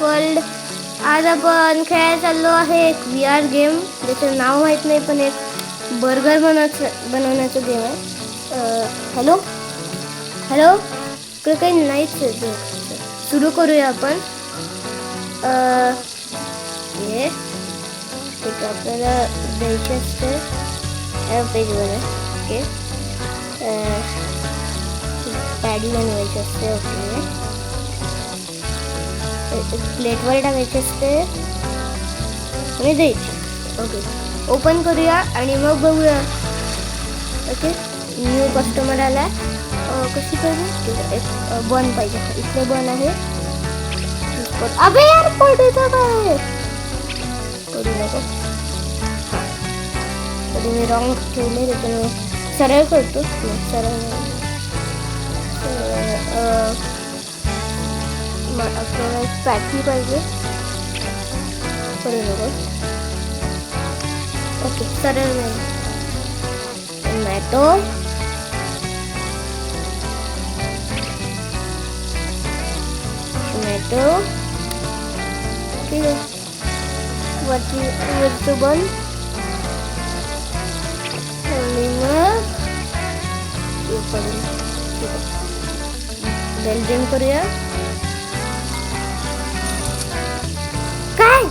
World. आज आपण खेळायला चाललो आहे एक VR गेम, ज्याचं नाव माहीत नाही, पण एक बर्गर बनवण्याचं गेम आहे. हॅलो हॅलो, इकडे काही नाहीच आहे. सुरू करूया आपण. हे ठीक आहे, आपल्याला द्यायचे असते पेजवर आहे. ओके, पॅडी बनवायची असते. ओके, प्लेटवर टाकायची असते आणि द्यायची. ओके, ओपन करूया आणि मग बघूया. ओके, न्यू कस्टमर आला. कशी पाहिजे? एक बन पाहिजे. इथे बन आहे. अबे यार, पडू काय? पडू नको. तरी मी रॉंग ठेवले, त्याच्यामुळे सरळ करतो. सरळ आपल्याला एक पॅटी पाहिजे. पडू नको. ओके, सरळ नाही. Tomato, tomato. ठीक आहे, वरचं बन आणि मग बेल्जियम करूया. काय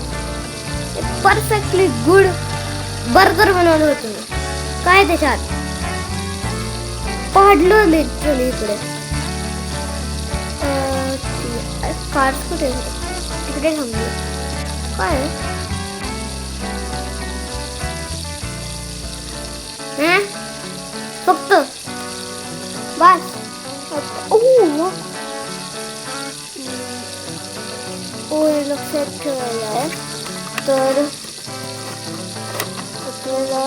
परफेक्टली गुड बर्गर बनवलं होतं मी. काय त्याच्यात पाडलं लिटरली. इकडे कार्स कुठे? तिकडे थांबले. काय फक्त बस. लक्षात ठेवायला आहे. तर आपल्याला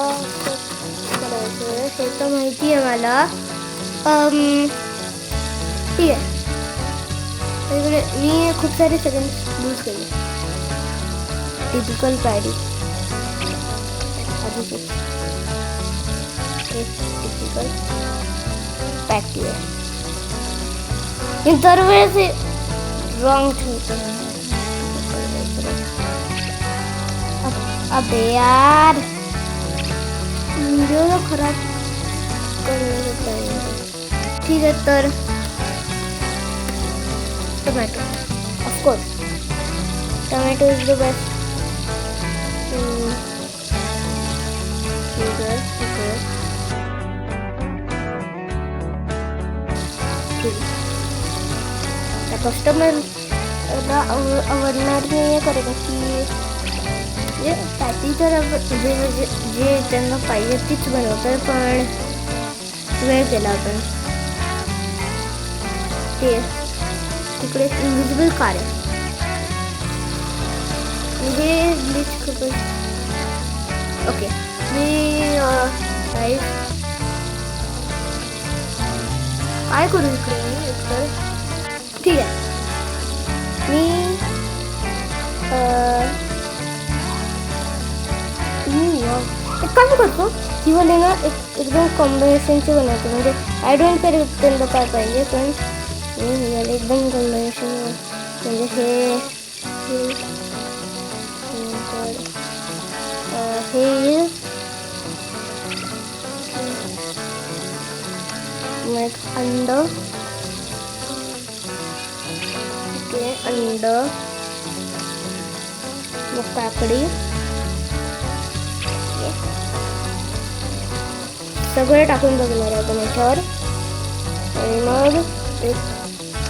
करायचं हे तर माहिती आहे मला. ठीक आहे, मी खूप सारे सेकंड यूज केले. टिपिकल पॅडी टिपिकल पॅटी आहे. हे दरवेळेस रॉंग ठेवतो. अबे यार, व्हिडिओ खराब करण्याचं. ठीक आहे, तर tomato, of course tomato is the best. कस्टमरला आवडणार नाही आहे करेल की पॅटी तर जे त्यांना पाहिजे तीच बनवतात, पण वेळ केला आपण. ते तिकडे इन्व्हिजिबल कार आहे. हे ब्लीच खूपच. ओके, मी काय करू इकडे? एकतर ठीक आहे, मी काम करतो की मला ना एकदम कॉम्बिनेशनचे बनवतो. म्हणजे आय डोंट केअर त्यांना काय पाहिजे, पण मी एकदम कॉम्बिनेशन. म्हणजे हे मग अंड. ओके, अंड, मग काकडी, सगळं टाकून बघणार आहे आपण याच्यावर. आणि मग एक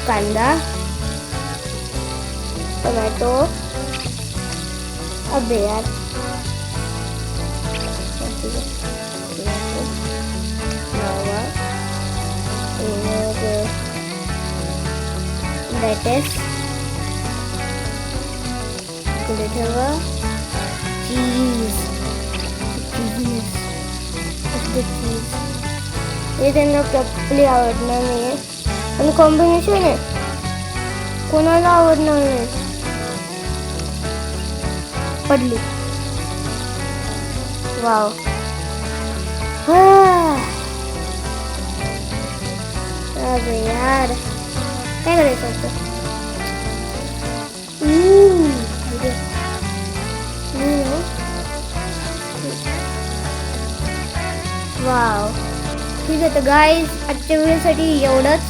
कांदा, टोमॅटो. अबे यार, लेटेस इकडे ठेवा. चीज, हे त्यांना प्रॉपरली आवडणार नाही आहे, पण कॉम्बिनेशन आहे, कोणाला आवडणार नाही. पडली. वाव. अरे यार, काय करायचं होतं? ठीक आहे, तर गाईज आजच्या व्हिडिओसाठी एवढंच.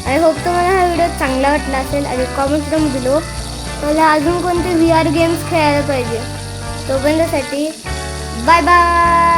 आय होप तुम्हाला हा व्हिडिओ चांगला वाटला असेल आणि कॉमेंट करून दिलो मला अजून कोणते VR गेम्स खेळायला पाहिजे. तोपर्यंतसाठी बाय बाय.